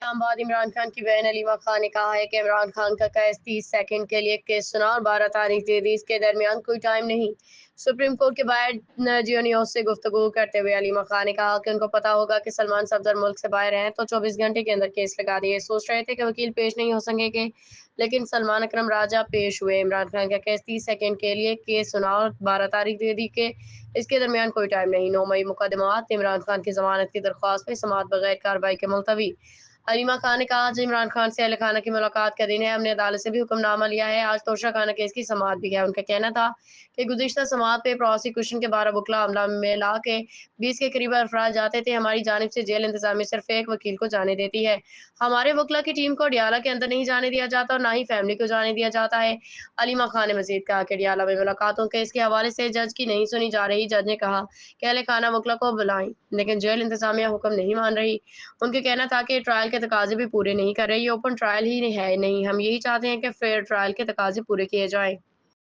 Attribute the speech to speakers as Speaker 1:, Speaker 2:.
Speaker 1: اسلام آباد عمران خان کی بہن علیمہ خان نے کہا ہے کہ عمران خان کا کیس 30 سیکنڈ کے لیے کیس سنا اور 12 تاریخ دے دی، اس کے درمیان کوئی ٹائم نہیں۔ سپریم کورٹ کے باہر جیو نیوز سے گفتگو کرتے ہوئے علیمہ خان نے کہا کہ ان کو پتا ہوگا کہ سلمان صفدر ملک سے باہر ہیں تو 24 گھنٹے کے اندر کیس لگا دیے۔ سوچ رہے تھے کہ وکیل پیش نہیں ہو سکیں گے، لیکن سلمان اکرم راجہ پیش ہوئے۔ عمران خان کا کیس 30 سیکنڈ کے لیے کیس سنا اور 12 تاریخ دے دی کہ اس کے درمیان کوئی ٹائم نہیں۔ 9 مئی مقدمات۔ عمران خان کی ضمانت کی درخواست پہ سماعت بغیر کارروائی کے ملتوی۔ علیمہ خان نے کہا آج عمران خان سے اہل خانہ کی ملاقات کا دن ہے، ہم نے عدالت سے بھی حکم نامہ لیا ہے، آج توشہ خانہ کیس کی سماعت بھی ہے۔ ان کا کہنا تھا کہ گزشتہ سماعت پہ پروسیکیوشن کے 12 وکلا عملہ میں لا کے 20 کے قریب افراد جاتے تھے، ہماری جانب سے جیل انتظامیہ صرف ایک وکیل کو جانے دیتی ہے، ہمارے وکلا کی ٹیم کو اڈیالہ کے اندر نہیں جانے دیا جاتا اور نہ ہی فیملی کو جانے دیا جاتا ہے۔ علیمہ خان نے مزید کہا کہ اڈیالہ میں ملاقاتوں کیس کے حوالے سے جج کی نہیں سنی جا رہی، جج نے کہا کہ اہل خانہ وکلا کو بلائیں لیکن جیل انتظامیہ حکم نہیں مان رہی۔ ان کا کہنا تھا کہ ٹرائل کے تقاضے بھی پورے نہیں کر رہی، یہ اوپن ٹرائل ہی ہے نہیں، ہم یہی چاہتے ہیں کہ فیئر ٹرائل کے تقاضے پورے کیے جائیں۔